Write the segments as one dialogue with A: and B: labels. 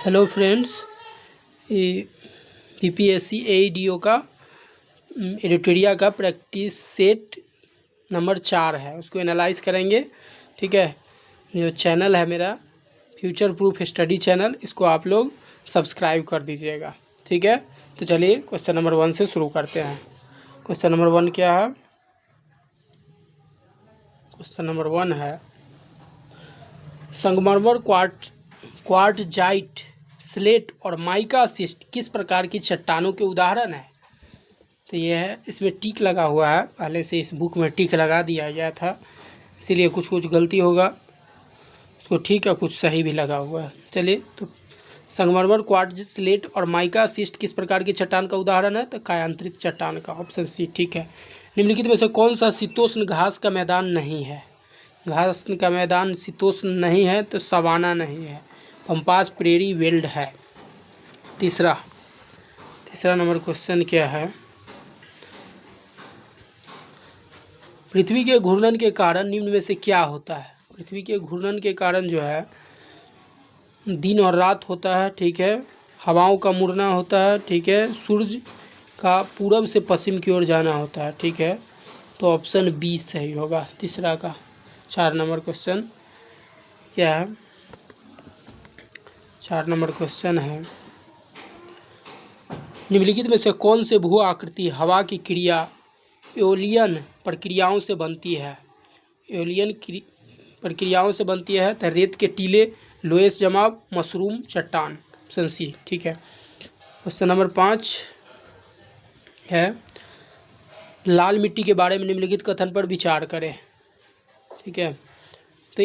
A: Hello friends, ये PPSC एईडीओ का एडिटोरिया का प्रैक्टिस सेट नंबर 4 है, उसको एनालाइज करेंगे। ठीक है, जो चैनल है मेरा फ्यूचर प्रूफ स्टडी चैनल, इसको आप लोग सब्सक्राइब कर दीजिएगा। ठीक है, तो चलिए क्वेश्चन नंबर 1 से शुरू करते हैं। क्वेश्चन नंबर 1 क्या है? क्वेश्चन नंबर 1 है संगमरमर, क्वार्टजाइट, स्लेट और माइका शिस्ट किस प्रकार की चट्टानों के उदाहरण है? तो ये है, इसमें टिक लगा हुआ है, पहले से इस बुक में टिक लगा दिया गया था, इसीलिए कुछ कुछ गलती होगा, उसको ठीक है, कुछ सही भी लगा हुआ है। चलिए, तो संगमरमर, क्वार्ट्ज, स्लेट और माइका शिस्ट किस प्रकार की चट्टान का उदाहरण है? तो कायांतरित चट्टान का, ऑप्शन सी ठीक है। निम्नलिखित में से कौन सा शीतोष्ण घास का मैदान नहीं है? घास का मैदान शीतोष्ण नहीं है तो सवाना नहीं है, पंपास प्रेरी वेल्ड है। तीसरा नंबर क्वेश्चन क्या है? पृथ्वी के घूर्णन के कारण निम्न में से क्या होता है? पृथ्वी के घूर्णन के कारण जो है दिन और रात होता है, ठीक है, हवाओं का मुड़ना होता है, ठीक है, सूर्य का पूरब से पश्चिम की ओर जाना होता है, ठीक है, तो ऑप्शन बी सही होगा तीसरा का। 4 नंबर क्वेश्चन क्या है? 4 नंबर क्वेश्चन है निम्नलिखित में से कौन से भू आकृति हवा की क्रिया एओलियन प्रक्रियाओं से बनती है? एओलियन प्रक्रियाओं से बनती है तो रेत के टीले, लोएस जमाव, मशरूम, चट्टान, ऑप्शन सी ठीक है। क्वेश्चन नंबर 5 है लाल मिट्टी के बारे में निम्नलिखित कथन पर विचार करें। ठीक है, तो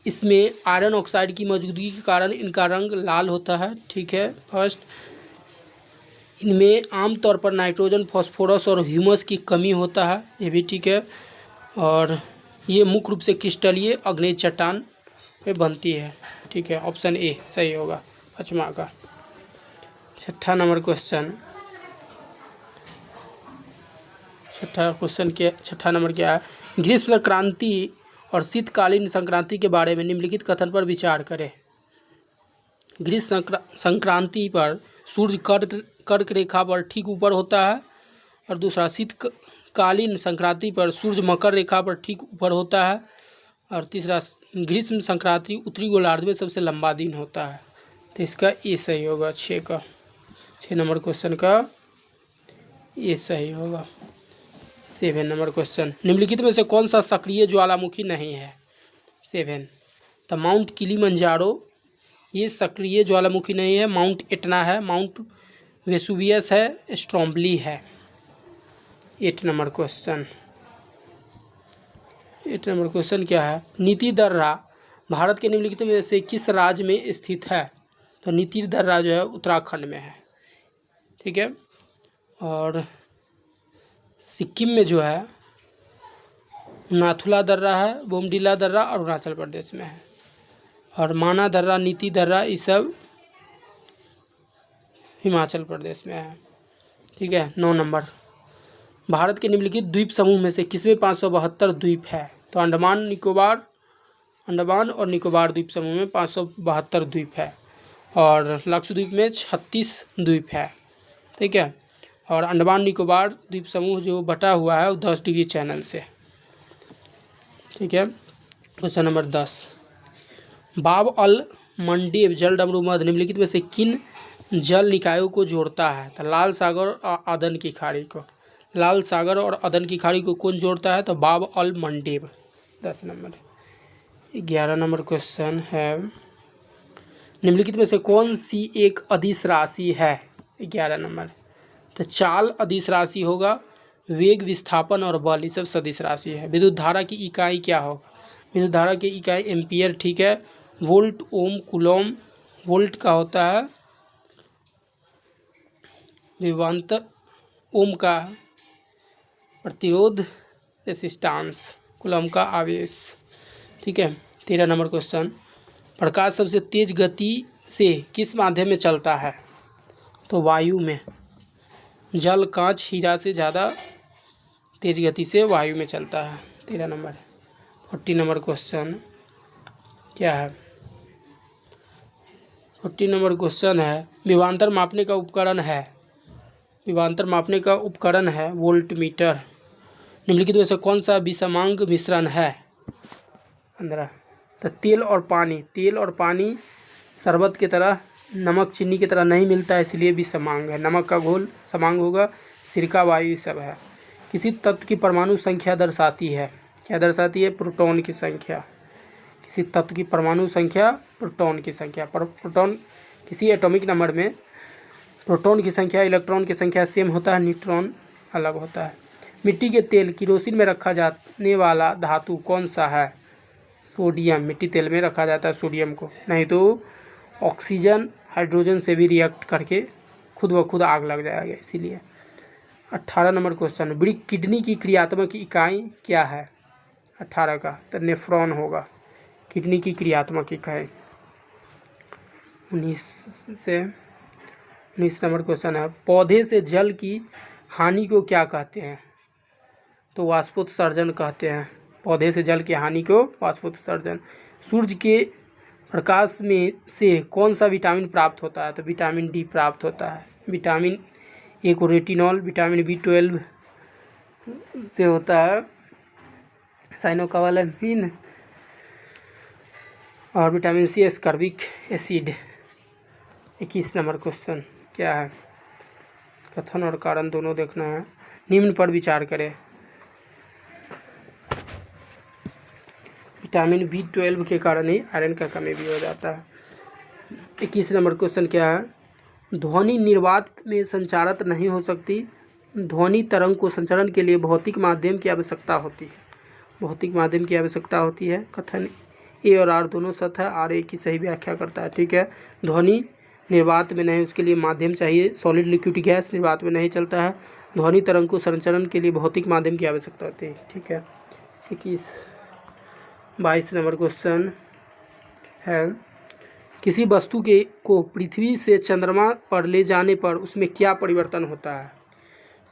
A: इसमें आयरन ऑक्साइड की मौजूदगी के कारण इनका रंग लाल होता है, ठीक है। फर्स्ट, इनमें आमतौर पर नाइट्रोजन, फास्फोरस और ह्यूमस की कमी होता है, ये भी ठीक है। और ये मुख्य रूप से क्रिस्टलीय अग्नेय चट्टान पे बनती है, ठीक है, ऑप्शन ए सही होगा 5वां का। 6 नंबर क्वेश्चन, 6 नंबर क्या है? ग्रीष्म क्रांति और शीतकालीन संक्रांति के बारे में निम्नलिखित कथन पर विचार करें। ग्रीष्म संक्रांति पर सूर्य कर्क रेखा पर ठीक ऊपर होता है, और दूसरा शीतकालीन संक्रांति पर सूर्य मकर रेखा पर ठीक ऊपर होता है, और तीसरा ग्रीष्म संक्रांति उत्तरी गोलार्ध में सबसे लंबा दिन होता है, तो इसका ये सही होगा 6 नंबर क्वेश्चन का ये सही होगा। 7 नंबर क्वेश्चन, निम्नलिखित में से कौन सा सक्रिय ज्वालामुखी नहीं है? 7, तो माउंट किलिमंजारो ये सक्रिय ज्वालामुखी नहीं है, माउंट एटना है, माउंट वेसुवियस है, स्ट्रोम्बली है। 8 नंबर क्वेश्चन, 8 नंबर क्वेश्चन क्या है? नीति दर्रा भारत के निम्नलिखित में से किस राज्य में स्थित है? तो नीति दर्रा जो है उत्तराखंड में है, ठीक है। और सिक्किम में जो है नाथुला दर्रा है, बोमडिला दर्रा अरुणाचल प्रदेश में है, और माना दर्रा, नीति दर्रा ये सब हिमाचल प्रदेश में है, ठीक है। 9 नंबर, भारत के निम्नलिखित द्वीप समूह में से किसमें 572 द्वीप है? तो अंडमान और निकोबार द्वीप समूह में 572 द्वीप है, और लक्षद्वीप में 36 द्वीप है, ठीक है। और अंडमान निकोबार द्वीप समूह जो बटा हुआ है वो 10 डिग्री चैनल से, ठीक है। क्वेश्चन नंबर 10, बाब अल मंडेब जल डमरू मध्य निम्नलिखित में से किन जल निकायों को जोड़ता है? तो लाल सागर और अदन की खाड़ी को, लाल सागर और अदन की खाड़ी को कौन जोड़ता है? तो बाब अल मंडेब। 10 नंबर। 11 नंबर क्वेश्चन है निम्नलिखित में से कौन सी एक अदिश राशि है? 11 नंबर, तो चाल अदिश राशि होगा, वेग, विस्थापन और बल ये सब सदिश राशि है। विद्युत धारा की इकाई क्या होगा? विद्युत धारा की इकाई एम्पियर, ठीक है। वोल्ट, ओम, कूलॉम, वोल्ट का होता है विभवांतर, ओम का प्रतिरोध, रेसिस्टेंस, कूलॉम का आवेश, ठीक है। 13 नंबर क्वेश्चन, प्रकाश सबसे तेज गति से किस माध्यम में चलता है? तो वायु में। जल, कांच, हीरा से ज़्यादा तेज गति से वायु में चलता है। 13 नंबर। 40 नंबर क्वेश्चन क्या है? 40 नंबर क्वेश्चन है, विभवांतर मापने का उपकरण है, विभवांतर मापने का उपकरण है वोल्ट मीटर। निम्नलिखित में से कौन सा विषमांग मिश्रण है? 15। तो तेल और पानी शरबत की तरह, नमक चीनी की तरह नहीं मिलता है, इसलिए विषमांग है। नमक का घोल समांग होगा, सिरका वायु सब है। किसी तत्व की परमाणु संख्या दर्शाती है, क्या दर्शाती है? प्रोटॉन की संख्या। किसी तत्व की परमाणु संख्या प्रोटॉन की संख्या। पर प्रोटॉन किसी एटॉमिक नंबर में प्रोटॉन की संख्या इलेक्ट्रॉन की संख्या सेम होता है, न्यूट्रॉन अलग होता है। मिट्टी के तेल किरोसिन में रखा जाने वाला धातु कौन सा है? सोडियम। मिट्टी तेल में रखा जाता है सोडियम को, नहीं तो ऑक्सीजन हाइड्रोजन से भी रिएक्ट करके खुद ब खुद आग लग जाएगा, इसीलिए। 18 नंबर क्वेश्चन, वृक्क किडनी की क्रियात्मक इकाई क्या है? 18 का तो नेफ्रॉन होगा किडनी की क्रियात्मक इकाई। 19 नंबर क्वेश्चन है, पौधे से जल की हानि को क्या कहते हैं? तो वाष्पोत्सर्जन कहते हैं। पौधे से जल की हानि को वाष्पोत्सर्जन। सूर्य के प्रकाश में से कौन सा विटामिन प्राप्त होता है? तो विटामिन डी प्राप्त होता है। विटामिन ए को रेटिनॉल, विटामिन B12 से होता है साइनोकावालामिन, और vitamin C ascorbic acid. 21 number question क्या है? कथन और कारण दोनों देखना है। निम्न पर विचार करें। विटामिन B12 के कारण ही आयरन का कमी भी हो जाता है। 21 नंबर क्वेश्चन क्या है? ध्वनि निर्वात में संचारित नहीं हो सकती। ध्वनि तरंग को संचरण के लिए भौतिक माध्यम की आवश्यकता होती है। भौतिक माध्यम की आवश्यकता होती है। कथन ए और आर दोनों सत्य है, आर ए की सही व्याख्या करता है। ठीक है, ध्वनि निर्वात में नहीं, उसके लिए माध्यम चाहिए। सॉलिड लिक्विड गैस निर्वात में नहीं चलता है। ध्वनि तरंग को संचरण के लिए भौतिक माध्यम की आवश्यकता होती है। ठीक है। 22 नंबर क्वेश्चन है, किसी वस्तु को पृथ्वी से चंद्रमा पर ले जाने पर उसमें क्या परिवर्तन होता है?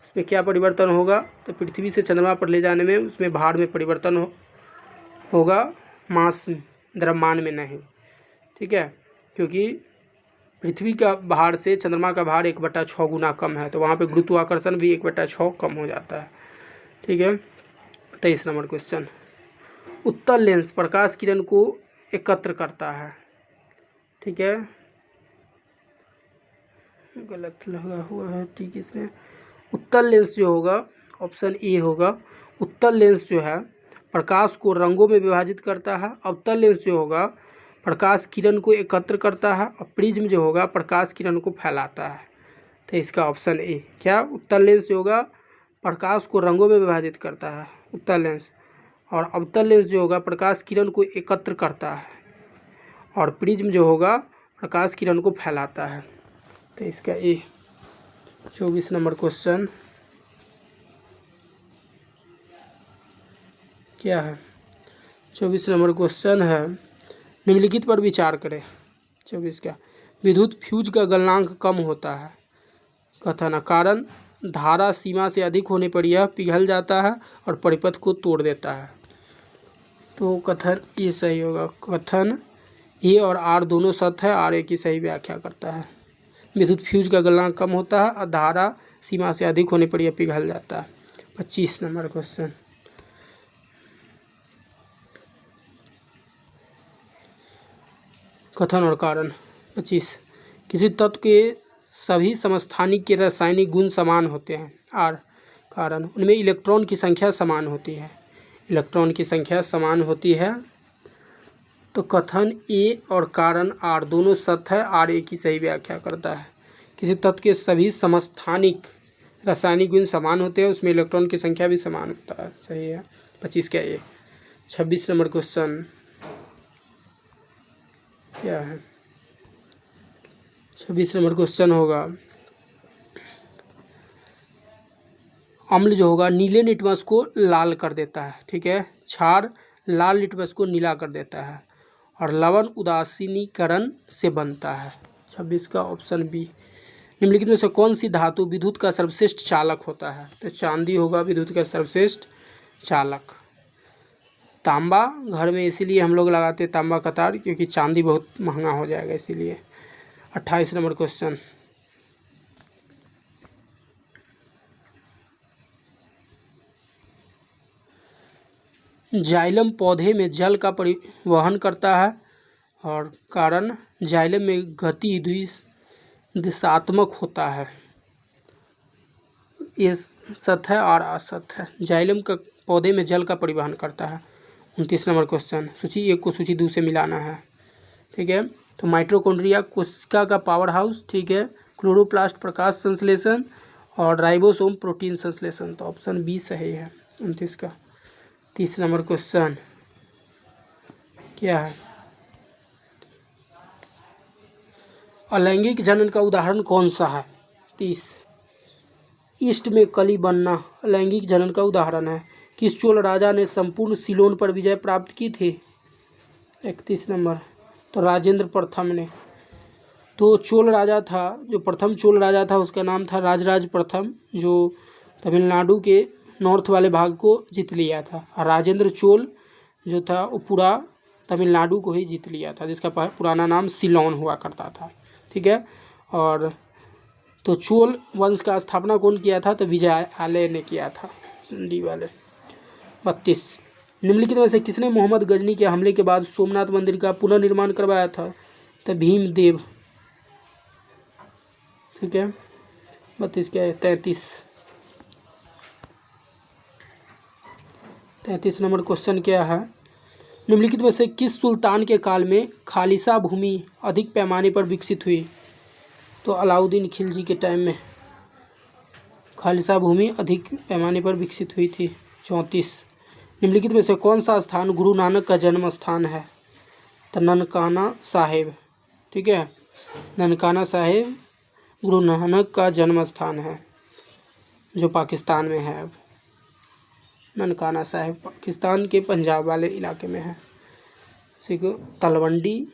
A: उसमें क्या परिवर्तन होगा? तो पृथ्वी से चंद्रमा पर ले जाने में उसमें भार में परिवर्तन होगा, मास द्रव्यमान में नहीं। ठीक है, क्योंकि पृथ्वी का भार से चंद्रमा का भार 1/6 गुना कम है, तो वहाँ पे गुरुत्वाकर्षण भी 1/6 कम हो जाता है। ठीक है। 23 नंबर क्वेश्चन, उत्तल लेंस प्रकाश किरण को एकत्र करता है। ठीक है, गलत लगा हुआ है। ठीक, इसमें उत्तल लेंस जो होगा ऑप्शन ए होगा। उत्तल लेंस जो है प्रकाश को रंगों में विभाजित करता है। अवतल लेंस जो होगा प्रकाश किरण को एकत्र करता है, और प्रिज्म जो होगा प्रकाश किरण को फैलाता है। तो इसका ऑप्शन ए क्या? उत्तल लेंस जो होगा प्रकाश को रंगों में विभाजित करता है, उत्तल लेंस, और अवतल लेंस जो होगा प्रकाश किरण को एकत्र करता है, और प्रिज्म जो होगा प्रकाश किरण को फैलाता है। तो इसका ए। 24 नंबर क्वेश्चन क्या है? 24 नंबर क्वेश्चन है, निम्नलिखित पर विचार करें। 24 का, विद्युत फ्यूज का गलनांक कम होता है। कथन, कारण धारा सीमा से अधिक होने पर यह पिघल जाता है और परिपथ को तोड़ देता है। तो कथन ये सही होगा। कथन ए और आर दोनों सत्य है, आर ए की सही व्याख्या करता है। विद्युत फ्यूज का गलनांक कम होता है और धारा सीमा से अधिक होने पर यह पिघल जाता है। 25 नंबर क्वेश्चन, कथन और कारण। 25, किसी तत्व के सभी समस्थानिक के रासायनिक गुण समान होते हैं। आर, कारण उनमें इलेक्ट्रॉन की संख्या समान होती है। इलेक्ट्रॉन की संख्या समान होती है। तो कथन ए और कारण आर दोनों सत्य है, आर ए की सही व्याख्या करता है। किसी तत्व के सभी समस्थानिक रासायनिक गुण समान होते हैं, उसमें इलेक्ट्रॉन की संख्या भी समान होता है, सही है। 25 का ए। 26 नंबर क्वेश्चन क्या है? 26 नंबर क्वेश्चन होगा, अम्ल जो होगा नीले लिटमस को लाल कर देता है। ठीक है, क्षार लाल लिटमस को नीला कर देता है, और लवण उदासीनीकरण से बनता है। 26 का ऑप्शन बी। निम्नलिखित में से कौन सी धातु विद्युत का सर्वश्रेष्ठ चालक होता है? तो चांदी होगा विद्युत का सर्वश्रेष्ठ चालक। तांबा घर में इसीलिए हम लोग लगाते तांबा का तार, क्योंकि चांदी बहुत महंगा हो जाएगा इसीलिए। 28 नंबर क्वेश्चन, जाइलम पौधे में जल का परिवहन करता है और कारण जाइलम में गति दिशात्मक होता है। ये सत्य है और असत्य है। जाइलम का पौधे में जल का परिवहन करता है। 29 नंबर क्वेश्चन, सूची 1 को सूची 2 से मिलाना है। ठीक है, तो माइटोकॉन्ड्रिया कोशिका का पावर हाउस। ठीक है, क्लोरोप्लास्ट प्रकाश संश्लेषण और राइबोसोम प्रोटीन संश्लेषण। तो ऑप्शन बी सही है 29 का। 30 नंबर क्वेश्चन क्या है? अलैंगिक जनन का उदाहरण कौन सा है? 30, ईस्ट में कली बनना अलैंगिक जनन का उदाहरण है। किस चोल राजा ने संपूर्ण सिलोन पर विजय प्राप्त की थी? 31 नंबर, तो राजेंद्र प्रथम ने। तो चोल राजा था, जो प्रथम चोल राजा था उसका नाम था राजराज प्रथम, जो तमिलनाडु के नॉर्थ वाले भाग को जीत लिया था। और राजेंद्र चोल जो था वो पूरा तमिलनाडु को ही जीत लिया था, जिसका पुराना नाम सिलोन हुआ करता था। ठीक है, और तो चोल वंश का स्थापना कौन किया था? तो विजय आलय ने किया था, डी वाले। 32, निम्नलिखित में से किसने मोहम्मद गजनी के हमले के बाद सोमनाथ मंदिर का पुनर्निर्माण करवाया था? तो भीमदेव। ठीक है, 32 क्या है? 33 नंबर क्वेश्चन क्या है? निम्नलिखित में से किस सुल्तान के काल में खालिसा भूमि अधिक पैमाने पर विकसित हुई? तो अलाउद्दीन खिलजी के टाइम में खालिसा भूमि अधिक पैमाने पर विकसित हुई थी। 34, निम्नलिखित में से कौन सा स्थान गुरु नानक का जन्म स्थान है? तो ननकाना साहिब। ठीक है, ननकाना साहिब गुरु नानक का जन्म स्थान है, जो पाकिस्तान में है। अब ननकाना साहिब पाकिस्तान के पंजाब वाले इलाके में है। इसी को तलवंडी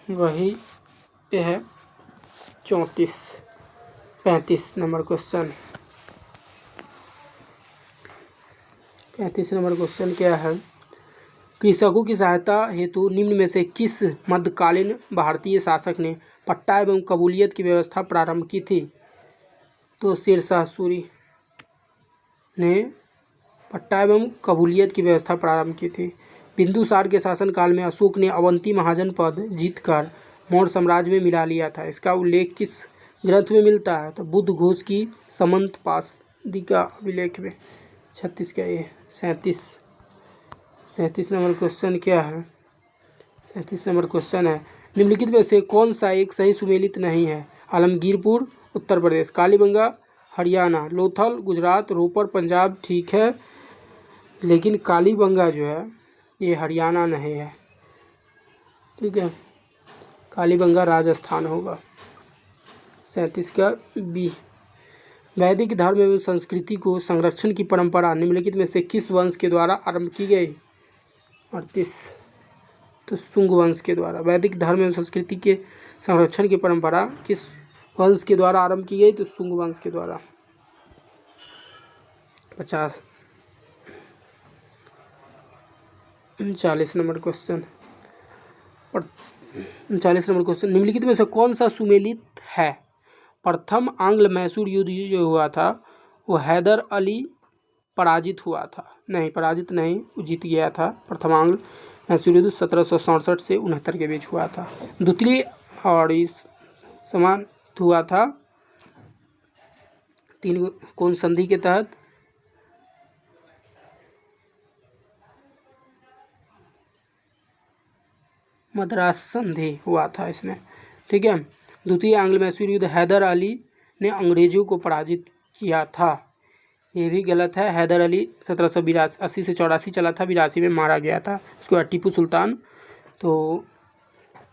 A: वही पे है। 35 नंबर क्वेश्चन, 35 नंबर क्वेश्चन क्या है? कृषकों की सहायता हेतु निम्न में से किस मध्यकालीन भारतीय शासक ने पट्टा एवं कबूलियत की व्यवस्था प्रारंभ की थी? तो शेरशाह सूरी ने पट्टा एवं कबूलियत की व्यवस्था प्रारंभ की थी। बिंदुसार के शासनकाल में अशोक ने अवंती महाजन पद जीतकर मौर्य साम्राज्य में मिला लिया था। इसका उल्लेख किस ग्रंथ में मिलता है? तो बुद्ध घोष की समंत पादिका अभिलेख में। 36 क्या ये? 37 नंबर क्वेश्चन क्या है? 37 नंबर क्वेश्चन है, निम्नलिखित में से कौन सा एक सही सुमेलित नहीं है? आलमगीरपुर उत्तर प्रदेश, कालीबंगा हरियाणा, लोथल गुजरात, रोपड़ पंजाब। ठीक है, लेकिन कालीबंगा जो है ये हरियाणा नहीं है। ठीक है, कालीबंगा राजस्थान होगा। 37 का बी। वैदिक धर्म एवं संस्कृति को संरक्षण की परंपरा निम्नलिखित में से किस वंश के द्वारा आरंभ की गई? 38, तो शुंग वंश के द्वारा। वैदिक धर्म एवं संस्कृति के संरक्षण की परंपरा किस वंश के द्वारा आरंभ की गई? तो शुंग वंश के द्वारा। 50, 39 नंबर क्वेश्चन, 39 नंबर क्वेश्चन, निम्नलिखित में से कौन सा सुमेलित है? प्रथम आंग्ल मैसूर युद्ध जो हुआ था वो हैदर अली पराजित हुआ था। नहीं, पराजित नहीं, वो जीत गया था। प्रथम आंग्ल मैसूर युद्ध 1767 से 69 के बीच हुआ था। द्वितीय और इस समान हुआ था तीन कौन संधि के तहत? मद्रास संधि हुआ था इसमें। ठीक है, द्वितीय आंग्ल मैसूर युद्ध हैदर अली ने अंग्रेजों को पराजित किया था। ये भी गलत है। हैदर अली 1782 से 84 चला था, 82 में मारा गया था। उसके बाद टीपू सुल्तान तो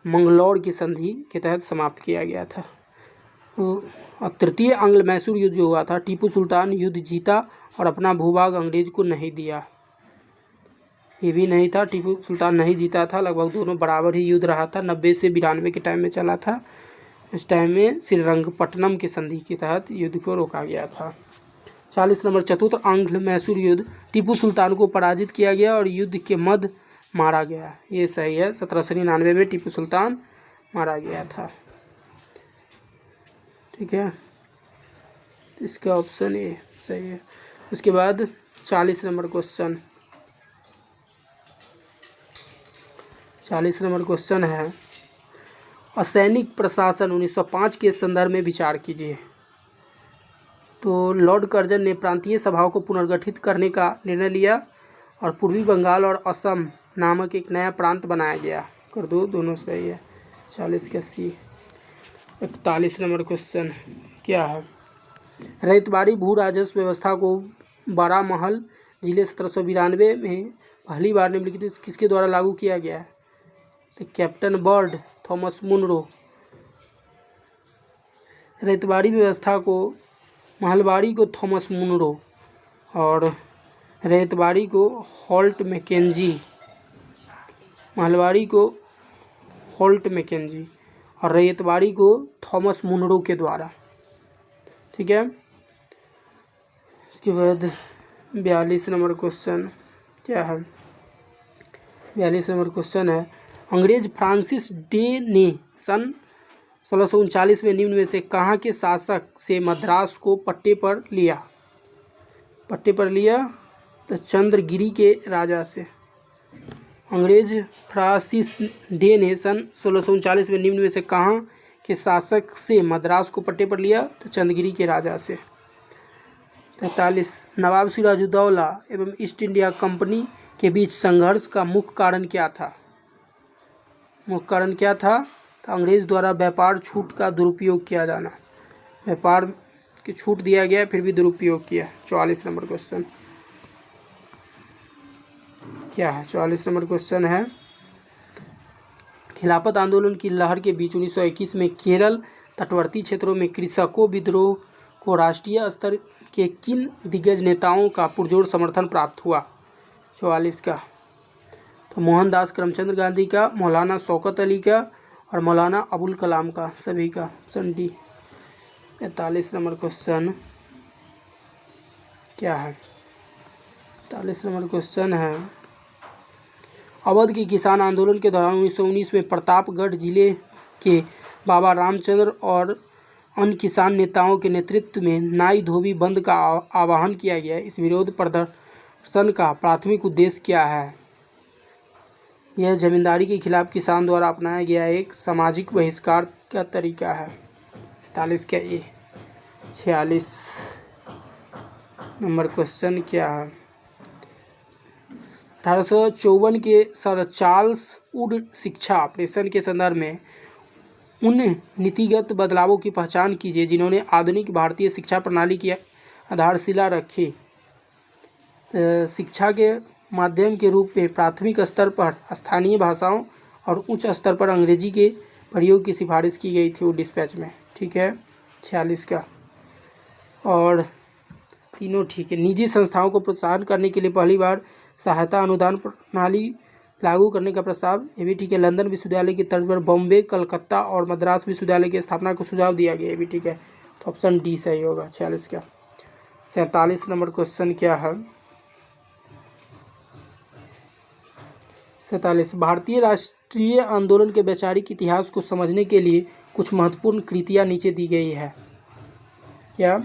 A: मंगलौर की संधि के तहत समाप्त किया गया था। तो तृतीय आंग्ल मैसूर युद्ध जो हुआ था, टीपू सुल्तान युद्ध जीता और अपना भूभाग अंग्रेज को नहीं दिया। ये भी नहीं था, टीपू सुल्तान नहीं जीता था। लगभग दोनों बराबर ही युद्ध रहा था। 90 से 92 के टाइम में चला था। इस टाइम में श्रीरंगपट्टनम की संधि के तहत युद्ध को रोका गया था। 40 नंबर, चतुर्थ आंग्ल मैसूर युद्ध, टीपू सुल्तान को पराजित किया गया और युद्ध के मध्य मारा गया। ये सही है, 1799 में टीपू सुल्तान मारा गया था। ठीक है, तो इसका ऑप्शन ए सही है। उसके बाद 40 नंबर क्वेश्चन, 40 नंबर क्वेश्चन है, असैनिक प्रशासन 1905 के संदर्भ में विचार कीजिए। तो लॉर्ड कर्जन ने प्रांतीय सभाओं को पुनर्गठित करने का निर्णय लिया और पूर्वी बंगाल और असम नामक एक नया प्रांत बनाया गया। कर दो, दोनों सही है। 40 का सी। 41 नंबर क्वेश्चन क्या है, रैयतवाड़ी भू राजस्व व्यवस्था को बारामहल जिले 1792 में पहली बार निम्नलिखित किसके द्वारा लागू किया गया? तो captain Bird, Thomas Munro. Ryotwari व्यवस्था को, महलबाड़ी को थॉमस मुनरो और रैयतवाड़ी को हॉल्ट मैकेंजी, महलबाड़ी को हॉल्ट मैकेंजी और रैयतवाड़ी को थॉमस मुनरो के द्वारा। ठीक है, उसके बाद 42 नंबर क्वेश्चन क्या है, 42 नंबर क्वेश्चन है, अंग्रेज फ्रांसिस डे ने सन 1639 में निम्न में से कहाँ के शासक से मद्रास को पट्टे पर लिया? पट्टे पर लिया तो चंद्रगिरी के राजा से। अंग्रेज फ्रांसिस डे ने सन 1639 में निम्न में से कहाँ के शासक से मद्रास को पट्टे पर लिया? तो चंद्रगिरी के राजा से। 43 नवाब सिराजुद्दौला एवं ईस्ट इंडिया कंपनी के बीच संघर्ष का मुख्य कारण क्या था? मुख्य कारण क्या था? तो अंग्रेज द्वारा व्यापार छूट का दुरुपयोग किया जाना। व्यापार की छूट दिया गया फिर भी दुरुपयोग किया। 44 नंबर क्वेश्चन क्या है, 44 नंबर क्वेश्चन है, खिलाफत आंदोलन की लहर के बीच 1921 में केरल तटवर्ती क्षेत्रों में कृषकों विद्रोह को राष्ट्रीय स्तर के किन दिग्गज नेताओं का पुरजोर समर्थन प्राप्त हुआ? 44 का तो मोहनदास करमचंद गांधी का, मौलाना शौकत अली का और मौलाना अबुल कलाम का, सभी का, ऑप्शन डी। 45 नंबर क्वेश्चन क्या है, 45 नंबर क्वेश्चन है, अवध के किसान आंदोलन के दौरान 1919 में प्रतापगढ़ जिले के बाबा रामचंद्र और अन्य किसान नेताओं के नेतृत्व में नाई धोबी बंद का आह्वान किया गया। इस विरोध प्रदर्शन का प्राथमिक उद्देश्य क्या है? यह जमींदारी के खिलाफ किसान द्वारा अपनाया गया एक सामाजिक बहिष्कार का तरीका है। 45 का ए। 46 नंबर क्वेश्चन क्या है, 1854 के सर चार्ल्स वुड शिक्षा ऑपरेशन के संदर्भ में उन नीतिगत बदलावों की पहचान कीजिए जिन्होंने आधुनिक भारतीय शिक्षा प्रणाली की आधारशिला रखी। शिक्षा के माध्यम के रूप में प्राथमिक स्तर पर स्थानीय भाषाओं और उच्च स्तर पर अंग्रेजी के प्रयोग की सिफारिश की गई थी वो डिस्पैच में। ठीक है, 46 का, और तीनों ठीक है। निजी संस्थाओं को प्रोत्साहन करने के लिए पहली बार सहायता अनुदान प्रणाली लागू करने का प्रस्ताव, ये भी ठीक है। लंदन विश्वविद्यालय की तर्ज पर बॉम्बे, कलकत्ता और मद्रास विश्वविद्यालय की स्थापना को सुझाव दिया गया, ये भी ठीक है। तो ऑप्शन डी सही होगा 46 का। 47 नंबर क्वेश्चन क्या है, 47 भारतीय राष्ट्रीय आंदोलन के वैचारिक इतिहास को समझने के लिए कुछ महत्वपूर्ण कृतियाँ नीचे दी गई है। क्या?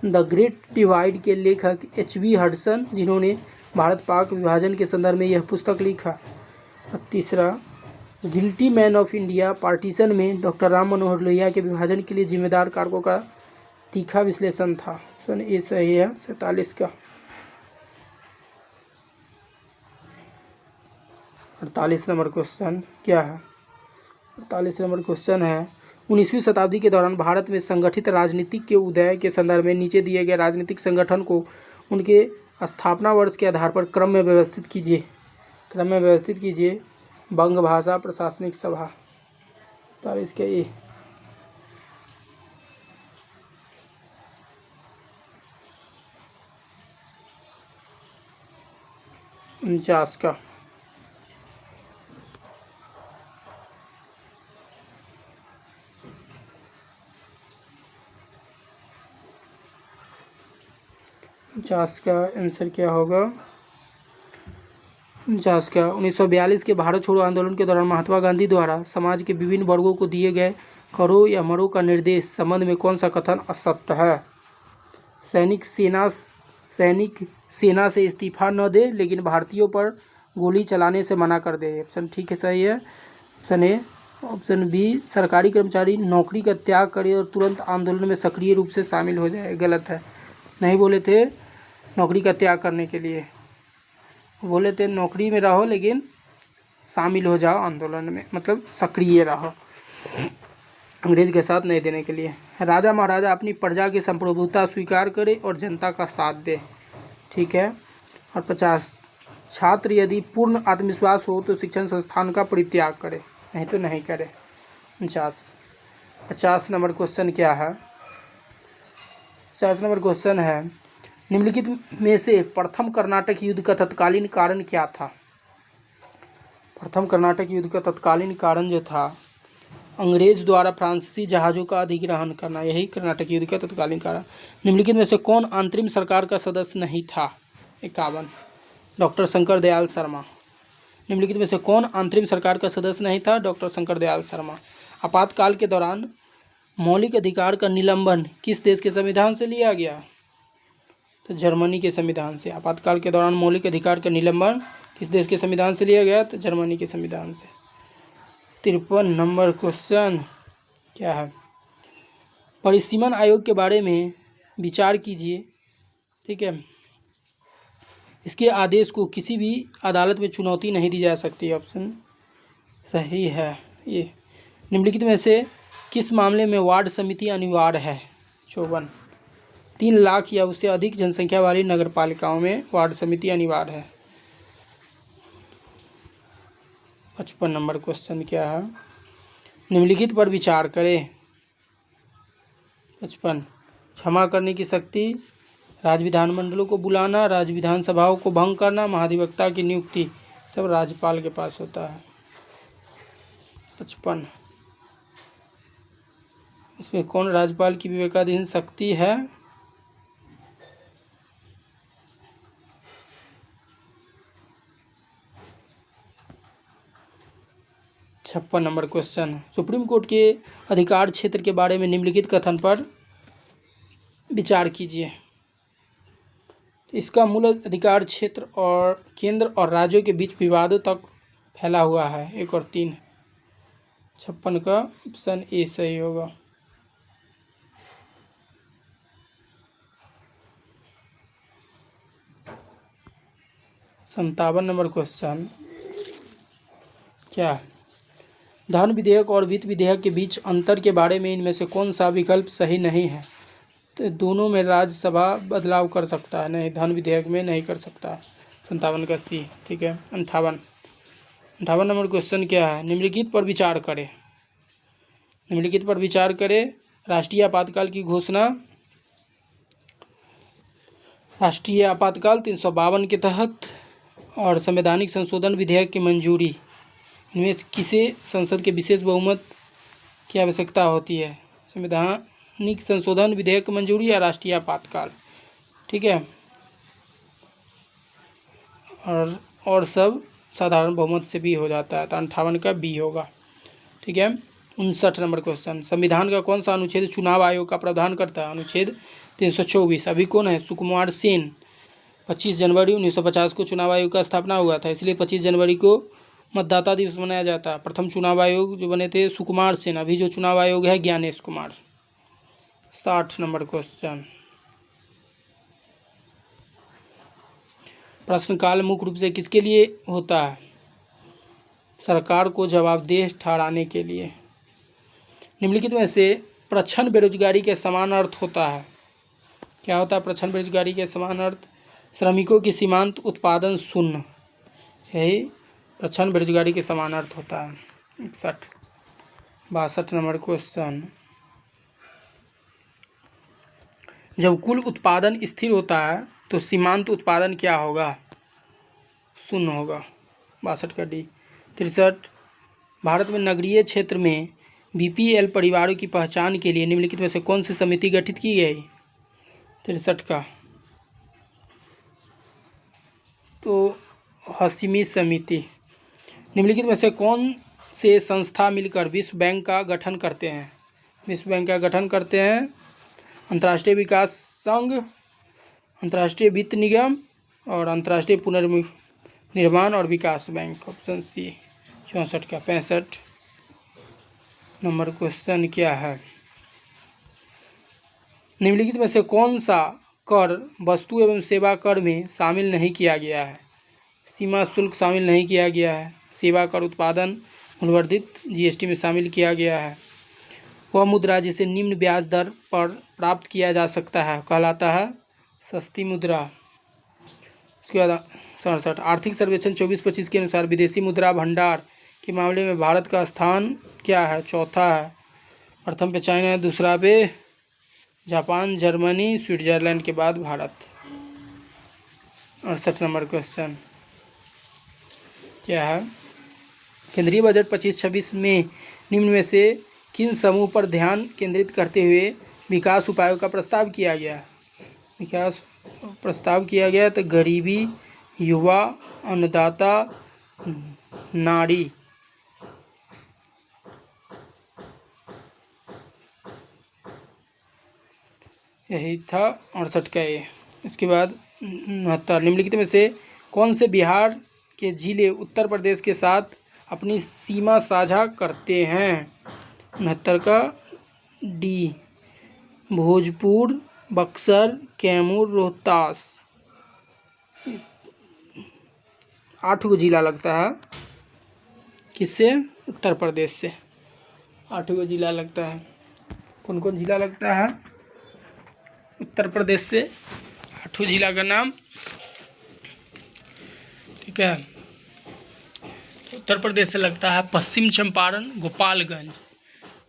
A: द ग्रेट डिवाइड के लेखक HB हडसन, जिन्होंने भारत पाक विभाजन के संदर्भ में यह पुस्तक लिखा। और तीसरा, guilty man of India partition में डॉक्टर राम मनोहर लोहिया के विभाजन के लिए जिम्मेदार कारकों का तीखा विश्लेषण था। ऑप्शन ए सही है 47 का। 48 नंबर क्वेश्चन क्या है, 48 नंबर क्वेश्चन है, 19वीं शताब्दी के दौरान भारत में संगठित राजनीतिक के उदय के संदर्भ में नीचे दिए गए राजनीतिक संगठन को उनके स्थापना वर्ष के आधार पर क्रम में व्यवस्थित कीजिए। क्रम में व्यवस्थित कीजिए। बंग भाषा प्रशासनिक सभा। 48 का ए। 49 का। 49 का आंसर क्या होगा? 49 का 1942 के भारत छोड़ो आंदोलन के दौरान महात्मा गांधी द्वारा समाज के विभिन्न वर्गों को दिए गए करो या मरो का निर्देश संबंध में कौन सा कथन असत्य है? सैनिक सेना से इस्तीफा न दे लेकिन भारतीयों पर गोली चलाने से मना कर दे। ऑप्शन ठीक है, सही है ऑप्शन ए। ऑप्शन बी, सरकारी कर्मचारी नौकरी का त्याग करे और तुरंत आंदोलन में सक्रिय रूप से शामिल हो जाए। गलत है, नहीं बोले थे नौकरी का त्याग करने के लिए, बोले थे नौकरी में रहो लेकिन शामिल हो जाओ आंदोलन में, मतलब सक्रिय रहो, अंग्रेज के साथ नहीं देने के लिए। राजा महाराजा अपनी प्रजा की संप्रभुता स्वीकार करे और जनता का साथ दे। ठीक है। और 50, छात्र यदि पूर्ण आत्मविश्वास हो तो शिक्षण संस्थान का परित्याग करे, नहीं तो नहीं करे। 50 नंबर क्वेश्चन क्या है? 50 नंबर क्वेश्चन है, निम्नलिखित में से प्रथम कर्नाटक युद्ध का तत्कालीन कारण क्या था? प्रथम कर्नाटक युद्ध का तत्कालीन कारण जो था, अंग्रेज द्वारा फ्रांसीसी जहाज़ों का अधिग्रहण करना, यही कर्नाटक युद्ध का तत्कालीन कारण। निम्नलिखित में से कौन अंतरिम सरकार का सदस्य नहीं था? 51, डॉक्टर शंकर दयाल शर्मा। निम्नलिखित में से कौन अंतरिम सरकार का सदस्य नहीं था? डॉक्टर शंकर दयाल शर्मा। आपातकाल के दौरान मौलिक अधिकार का निलंबन किस देश के संविधान से लिया गया? तो जर्मनी के संविधान से। आपातकाल के दौरान मौलिक अधिकार का निलंबन किस देश के संविधान से लिया गया? तो जर्मनी के संविधान से। 53 नंबर क्वेश्चन क्या है? परिसीमन आयोग के बारे में विचार कीजिए। ठीक है। इसके आदेश को किसी भी अदालत में चुनौती नहीं दी जा सकती। ऑप्शन सही है ये। निम्नलिखित में से किस मामले में वार्ड समिति अनिवार्य है? 54, 3 लाख या उससे अधिक जनसंख्या वाली नगरपालिकाओं में वार्ड समिति अनिवार्य है। 55 नंबर क्वेश्चन क्या है? निम्नलिखित पर विचार करें। 55, क्षमा करने की शक्ति, राज्य विधानमंडलों को बुलाना, राज्य विधानसभाओं को भंग करना, महाधिवक्ता की नियुक्ति सब राज्यपाल के पास होता है। 55, इसमें कौन राज्यपाल की विवेकाधीन शक्ति है? छप्पन नंबर क्वेश्चन, सुप्रीम कोर्ट के अधिकार क्षेत्र के बारे में निम्नलिखित कथन पर विचार कीजिए। इसका मूल अधिकार क्षेत्र और केंद्र और राज्यों के बीच विवादों तक फैला हुआ है। 1 और 3। 56 का ऑप्शन ए सही होगा। संतावन नंबर क्वेश्चन क्या? धन विधेयक और वित्त विधेयक के बीच अंतर के बारे में इनमें से कौन सा विकल्प सही नहीं है? तो दोनों में राज्यसभा बदलाव कर सकता है, नहीं धन विधेयक में नहीं कर सकता। 57 का सी। ठीक है। 58 नंबर क्वेश्चन क्या है? निम्नलिखित पर विचार करें। निम्नलिखित पर विचार करें। राष्ट्रीय आपातकाल की घोषणा, राष्ट्रीय आपातकाल 352 के तहत और संवैधानिक संशोधन विधेयक की मंजूरी, इनमें से किसे संसद के विशेष बहुमत की आवश्यकता होती है? संवैधानिक संशोधन विधेयक की मंजूरी या राष्ट्रीय आपातकाल? ठीक है। और सब साधारण बहुमत से भी हो जाता है, तो 58 का बी होगा। ठीक है। 59 नंबर क्वेश्चन, संविधान का कौन सा अनुच्छेद चुनाव आयोग का प्रावधान करता है? अनुच्छेद 324। अभी कौन है? सुकुमार सेन। 25 जनवरी 1950 को चुनाव आयोग का स्थापना हुआ था, इसलिए 25 जनवरी को मतदाता दिवस मनाया जाता है। प्रथम चुनाव आयोग जो बने थे सुकुमार सेन, अभी जो चुनाव आयोग है ज्ञानेश कुमार। 60 नंबर क्वेश्चन, प्रश्नकाल मुख्य रूप से किसके लिए होता है? सरकार को जवाबदेह ठहराने के लिए। निम्नलिखित में से प्रच्छन्न बेरोजगारी के समान अर्थ होता है? क्या होता है प्रच्छन्न बेरोजगारी के समान अर्थ? श्रमिकों की सीमांत उत्पादन शून्य, यही प्रच्छन्न बेरोजगारी के समान अर्थ होता है। 62 नंबर क्वेश्चन, जब कुल उत्पादन स्थिर होता है तो सीमांत उत्पादन क्या होगा? शून्य होगा। 62 का डी। 63, भारत में नगरीय क्षेत्र में बीपीएल परिवारों की पहचान के लिए निम्नलिखित में से कौन सी समिति गठित की गई? 63 का, तो हाशिमी समिति। निम्नलिखित में से कौन से संस्था मिलकर विश्व बैंक का गठन करते हैं? विश्व बैंक का गठन करते हैं अंतर्राष्ट्रीय विकास संघ, अंतर्राष्ट्रीय वित्त निगम और अंतर्राष्ट्रीय पुनर्निर्माण और विकास बैंक। ऑप्शन सी 64 का 65 नंबर क्वेश्चन क्या है? निम्नलिखित में से कौन सा कर वस्तु एवं सेवा कर में शामिल नहीं किया गया है? सीमा शुल्क शामिल नहीं किया गया है, सेवा कर उत्पादन मूल्यवर्धित जीएसटी में शामिल किया गया है। वह मुद्रा जिसे निम्न ब्याज दर पर प्राप्त किया जा सकता है कहलाता है सस्ती मुद्रा। उसके बाद 67 आर्थिक सर्वेक्षण 24-25 के अनुसार विदेशी मुद्रा भंडार के मामले में भारत का स्थान क्या है? चौथा है। प्रथम पे चाइना है, दूसरा पे जापान, जर्मनी, स्विट्जरलैंड के बाद भारत। 68 नंबर क्वेश्चन क्या है? केंद्रीय बजट 25-26 में निम्न में से किन समूह पर ध्यान केंद्रित करते हुए विकास उपायों का प्रस्ताव किया गया? विकास प्रस्ताव किया गया तो गरीबी, युवा, अन्नदाता, नारी। यही था 68 का ये। इसके बाद 69 निम्नलिखित में से कौन से बिहार के जिले उत्तर प्रदेश के साथ अपनी सीमा साझा करते हैं? 69 का डी भोजपुर, बक्सर, कैमूर, रोहतास। 8 गो जिला लगता है किससे? उत्तर प्रदेश से 8 गो जिला लगता है। कौन कौन जिला लगता है उत्तर प्रदेश से? 8 जिला का नाम, ठीक है। तो उत्तर प्रदेश से लगता है पश्चिम चंपारण, गोपालगंज,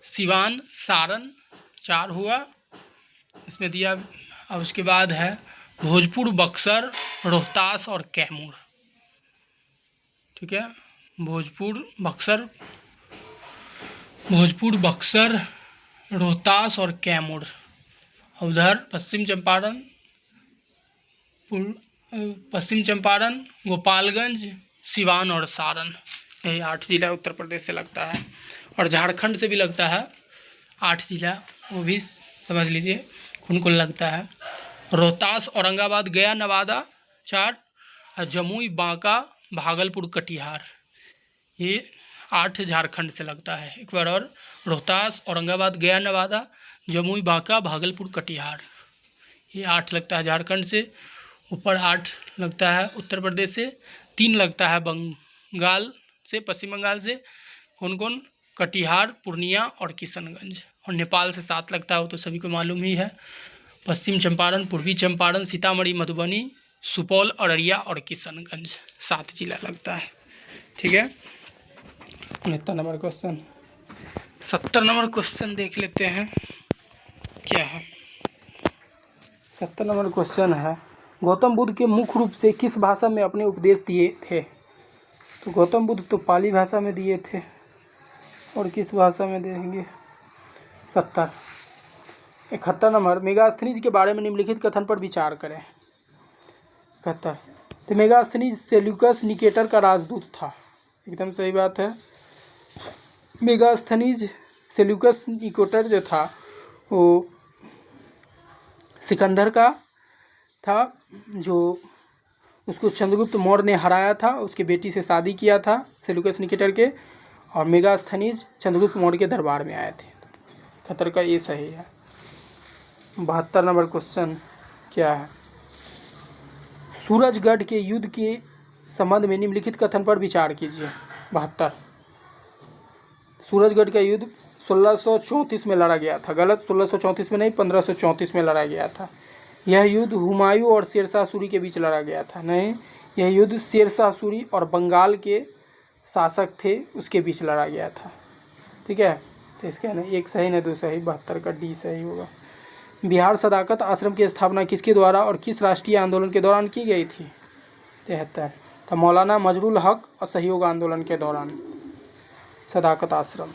A: सिवान, सारण, 4 हुआ इसमें दिया। अब उसके बाद है भोजपुर, बक्सर, रोहतास और कैमूर, ठीक है। भोजपुर, बक्सर, रोहतास और कैमूर। उधर पश्चिम चंपारण, गोपालगंज, सिवान और सारण, यही 8 जिला उत्तर प्रदेश से लगता है। और झारखंड से भी लगता है 8 जिला, वो भी समझ लीजिए कौन कौन लगता है। रोहतास, औरंगाबाद, गया, नवादा 4, और जमुई, बांका, भागलपुर, कटिहार, ये 8 झारखंड से लगता है। एक बार और, रोहतास, औरंगाबाद, गया, नवादा, जमुई, बांका, भागलपुर, कटिहार, ये 8 लगता है झारखंड से। ऊपर 8 लगता है उत्तर प्रदेश से, 3 लगता है बंगाल से, पश्चिम बंगाल से। कौन कौन? कटिहार, पूर्णिया और किशनगंज। और नेपाल से 7 लगता है, वो तो सभी को मालूम ही है। पश्चिम चंपारण, पूर्वी चंपारण, सीतामढ़ी, मधुबनी, सुपौल, अररिया और किशनगंज, 7 जिला लगता है, ठीक है। 69 नंबर क्वेश्चन। 70 नंबर क्वेश्चन देख लेते हैं क्या है। 70 नंबर क्वेश्चन है, गौतम बुद्ध के मुख्य रूप से किस भाषा में अपने उपदेश दिए थे? तो गौतम बुद्ध तो पाली भाषा में दिए थे, और किस भाषा में देंगे? 70। 71 नंबर, मेगास्थनीज के बारे में निम्नलिखित कथन पर विचार करें। 71 तो मेगास्थनीज सेल्यूकस निकेटर का राजदूत था, एकदम सही बात है। मेगास्थनीज सेल्यूकस निकेटर जो था वो सिकंदर का था, जो उसको चंद्रगुप्त मौर्य ने हराया था, उसकी बेटी से शादी किया था सेल्यूकस निकेटर के, और मेगास्थनीज चंद्रगुप्त मौर्य के दरबार में आए थे। 71 का ये सही है। 72 नंबर क्वेश्चन क्या है? सूरजगढ़ के युद्ध के संबंध में निम्नलिखित कथन पर विचार कीजिए। 72 सूरजगढ़ का युद्ध 1634 में लड़ा गया था, गलत, 1634 में नहीं, 1534 में लड़ा गया था। यह युद्ध हुमायूं और शेरशाह सूरी के बीच लड़ा गया था, नहीं, यह युद्ध शेरशाह सूरी और बंगाल के शासक थे उसके बीच लड़ा गया था, ठीक है। तो इसका नहीं, एक सही नहीं, 2 सही, 72 का डी सही होगा। बिहार सदाकत आश्रम की स्थापना किसके द्वारा और किस राष्ट्रीय आंदोलन के दौरान की गई थी? 73 तो मौलाना मजरुल हक असहयोग आंदोलन के दौरान सदाकत आश्रम।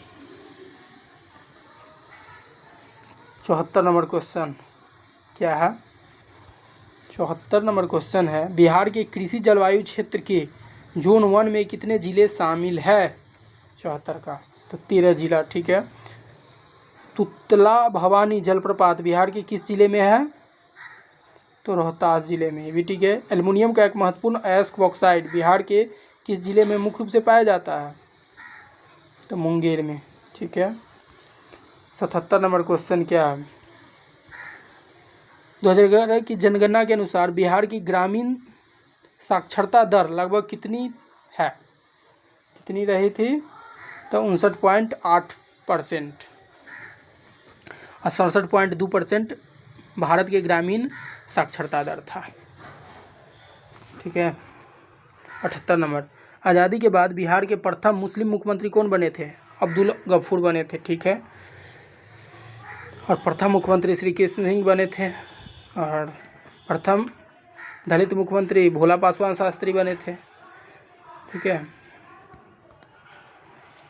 A: 74 नंबर क्वेश्चन क्या है? 74 नंबर क्वेश्चन है, बिहार के कृषि जलवायु क्षेत्र के जोन 1 में कितने जिले शामिल है? 74 का, तो 13 जिला। ठीक है। तुतला भवानी जलप्रपात बिहार के किस जिले में है? तो रोहतास जिले में, भी ठीक है। एल्युमिनियम का एक महत्वपूर्ण अयस्क बॉक्साइड बिहार के किस जिले में मुख्य रूप से पाया जाता है? तो मुंगेर में। ठीक है। 77 नंबर क्वेश्चन क्या है? 2011 की जनगणना के अनुसार बिहार की ग्रामीण साक्षरता दर लगभग कितनी है? कितनी रही थी? तो 59.8% और 67.2% भारत के ग्रामीण साक्षरता दर था। ठीक है। 78 नंबर, आज़ादी के बाद बिहार के प्रथम मुस्लिम मुख्यमंत्री कौन बने थे? अब्दुल गफूर बने थे। ठीक है। और प्रथम मुख्यमंत्री श्री कृष्ण सिंह बने थे। और प्रथम दलित मुख्यमंत्री भोला पासवान शास्त्री बने थे। ठीक है।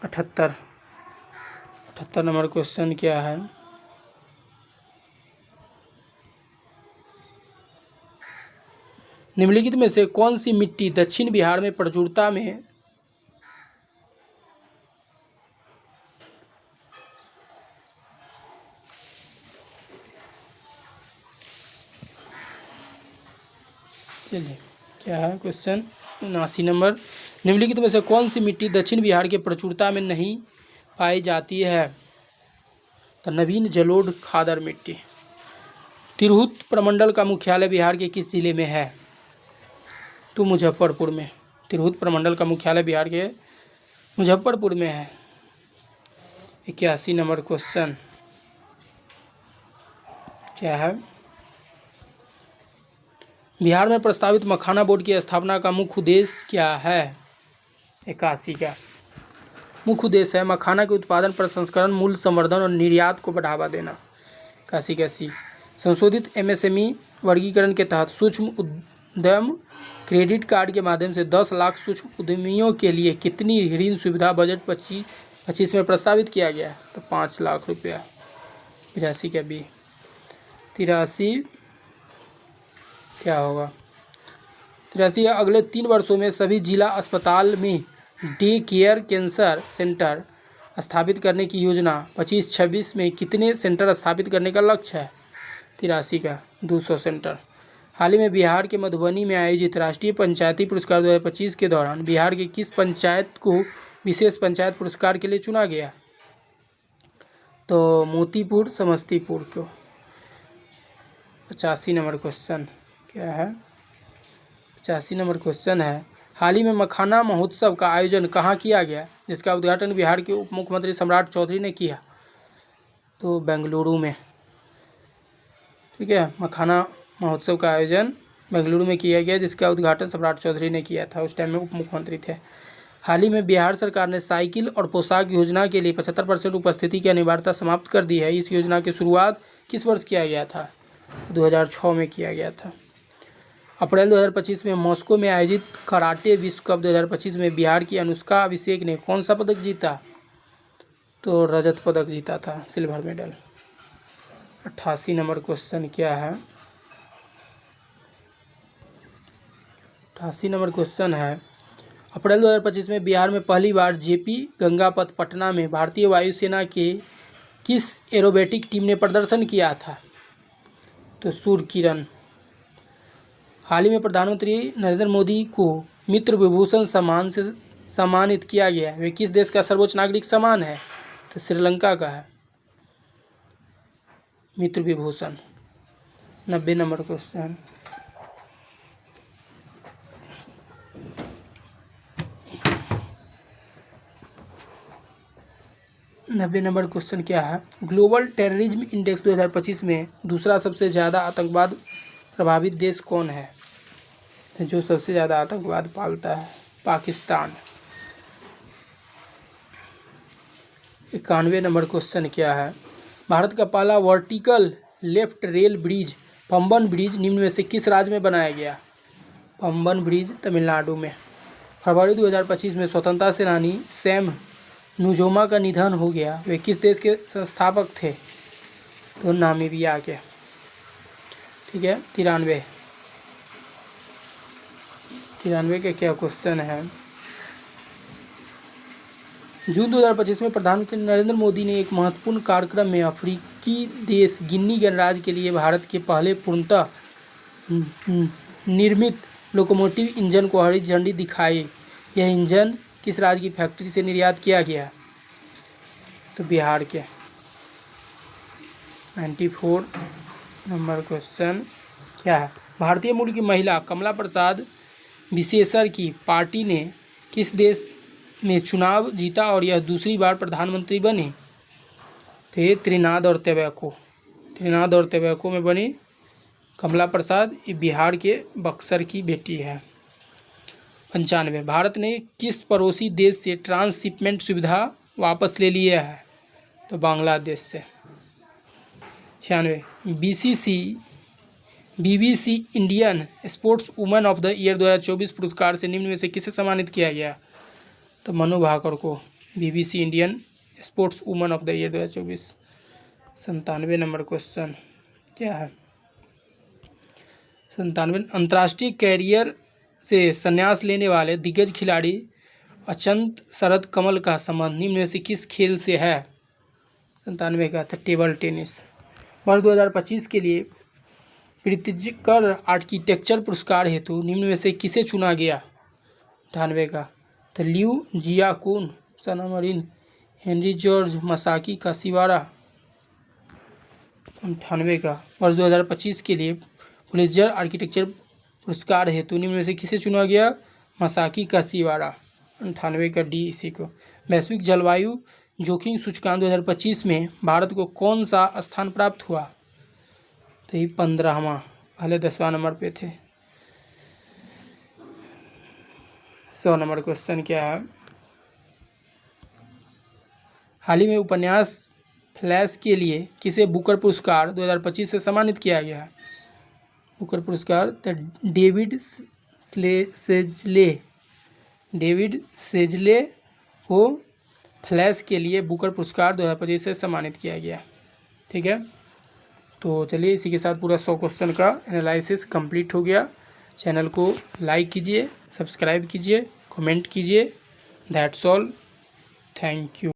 A: 78 नंबर क्वेश्चन क्या है? निम्नलिखित में से कौन सी मिट्टी दक्षिण बिहार में प्रचुरता में चलिए क्या है क्वेश्चन? 79 नंबर, निम्नलिखित में से कौन सी मिट्टी दक्षिण बिहार के प्रचुरता में नहीं पाई जाती है? तो नवीन जलोढ़ खादर मिट्टी। तिरहुत प्रमंडल का मुख्यालय बिहार के किस जिले में है? तो मुजफ्फरपुर में। तिरहुत प्रमंडल का मुख्यालय बिहार के मुजफ्फरपुर में है। 81 नंबर क्वेश्चन क्या है? बिहार में प्रस्तावित मखाना बोर्ड की स्थापना का मुख्य उद्देश्य क्या है? 81 का मुख्य उद्देश्य है मखाना के उत्पादन, प्रसंस्करण, मूल्य संवर्धन और निर्यात को बढ़ावा देना। 81 संशोधित MSME वर्गीकरण के तहत सूक्ष्म उद्यम क्रेडिट कार्ड के माध्यम से 10 लाख सूक्ष्म उद्यमियों के लिए कितनी ऋण सुविधा बजट 25 में प्रस्तावित किया गया? तो 5 लाख रुपया। 83 का बी। 83 क्या होगा? 83 अगले 3 वर्षों में सभी जिला अस्पताल में डे केयर कैंसर सेंटर स्थापित करने की योजना 25-26 में कितने सेंटर स्थापित करने का लक्ष्य है? 83 का 200 सेंटर। हाल ही में बिहार के मधुबनी में आयोजित राष्ट्रीय पंचायती पुरस्कार 2025 के दौरान बिहार के किस पंचायत को विशेष पंचायत पुरस्कार के लिए चुना गया? तो मोतीपुर समस्तीपुर को। 85 नंबर क्वेश्चन क्या है? 85 नंबर क्वेश्चन है, हाल ही में मखाना महोत्सव का आयोजन कहाँ किया गया, जिसका उद्घाटन बिहार के उप मुख्यमंत्री सम्राट चौधरी ने किया? तो बेंगलुरु में। ठीक है। मखाना महोत्सव का आयोजन बेंगलुरु में किया गया, जिसका उद्घाटन सम्राट चौधरी ने किया था। उस टाइम में उप मुख्यमंत्री थे। हाल ही में बिहार सरकार ने साइकिल और पोशाक योजना के लिए 75% उपस्थिति की अनिवार्यता समाप्त कर दी है। इस योजना की शुरुआत किस वर्ष किया गया था? 2006 में किया गया था। अप्रैल 2025 में मॉस्को में आयोजित कराटे विश्व कप 2025 में बिहार की अनुष्का अभिषेक ने कौन सा पदक जीता? तो रजत पदक जीता था, सिल्वर मेडल। 88 नंबर क्वेश्चन क्या है? 88 नंबर क्वेश्चन है, अप्रैल 2025 में बिहार में पहली बार जेपी गंगापथ पटना में भारतीय वायुसेना के किस एरोबेटिक टीम ने प्रदर्शन किया था? तो सूर्य किरण। हाल ही में प्रधानमंत्री नरेंद्र मोदी को मित्र विभूषण सम्मान से सम्मानित किया गया। वे किस देश का सर्वोच्च नागरिक सम्मान है? तो श्रीलंका का है Mitra Vibhushan. 90 number question 90 number question क्या है? ग्लोबल टेररिज्म इंडेक्स 2025 में दूसरा सबसे ज़्यादा आतंकवाद प्रभावित देश कौन है? तो जो सबसे ज़्यादा आतंकवाद पालता है पाकिस्तान। 91 नंबर क्वेश्चन क्या है? भारत का पहला vertical left rail bridge Pamban bridge निम्न में से किस राज्य में बनाया गया? पंबन ब्रिज तमिलनाडु में। फरवरी 2025 में स्वतंत्रता सेनानी सैम नुजोमा का निधन हो गया। वे किस देश के संस्थापक थे? तो नामीबिया के। ठीक है। 93 का क्या क्वेश्चन है? जून 2025 में प्रधानमंत्री नरेंद्र मोदी ने एक महत्वपूर्ण कार्यक्रम में अफ्रीकी देश गिनी गणराज्य के लिए भारत के पहले पूर्णतः निर्मित लोकोमोटिव इंजन को हरी झंडी दिखाई। यह इंजन किस राज्य की फैक्ट्री से निर्यात किया गया? तो बिहार के। 94 नंबर क्वेश्चन क्या है? भारतीय मूल की महिला कमला प्रसाद विशेषर की पार्टी ने किस देश में चुनाव जीता और यह दूसरी बार प्रधानमंत्री बनी? तो ये त्रिनाद और टोबैको में बनी कमला प्रसाद। ये बिहार के बक्सर की बेटी है। 95 भारत ने किस पड़ोसी देश से ट्रांसशिपमेंट सुविधा वापस ले लिया है? तो बांग्लादेश से। 96 BBC Indian sports women of the year 2024 पुरस्कार से निम्न में से किसे सम्मानित किया गया? तो मनु भाकर को BBC Indian sports women of the year 2024। 97 number question क्या है? 97 अंतर्राष्ट्रीय कैरियर से संन्यास लेने वाले दिग्गज खिलाड़ी अचंत शरद कमल का संबंध निम्न में से किस खेल से है? 97 का था टेबल टेनिस। वर्ष 2025 के लिए प्रित्जकर आर्किटेक्चर पुरस्कार हेतु निम्न में से किसे चुना गया? 98 का तो लियू जियाकुन, सनामरिन, हेनरी जॉर्ज मसाकी काशीवाड़ा। 98 का वर्ष 2025 के लिए प्रित्जकर आर्किटेक्चर पुरस्कार हेतु निम्न में से किसे चुना गया? मसाकी काशीवाड़ा। 98 का डी इसी को। वैश्विक जलवायु जोखिम सूचकांक 2025 में भारत को कौन सा स्थान प्राप्त हुआ? तो ये 15वां, पहले 10वां नंबर पे थे। 100 नंबर क्वेश्चन क्या है? हाल ही में उपन्यास फ्लैश के लिए किसे बुकर पुरस्कार 2025 से सम्मानित किया गया है? बुकर पुरस्कार तो डेविड सेजले को फ्लैश के लिए बुकर पुरस्कार 2025 से सम्मानित किया गया। ठीक है, तो चलिए इसी के साथ पूरा 100 क्वेश्चन का एनालिसिस कंप्लीट हो गया। चैनल को लाइक कीजिए, सब्सक्राइब कीजिए, कमेंट कीजिए। That's all, thank you.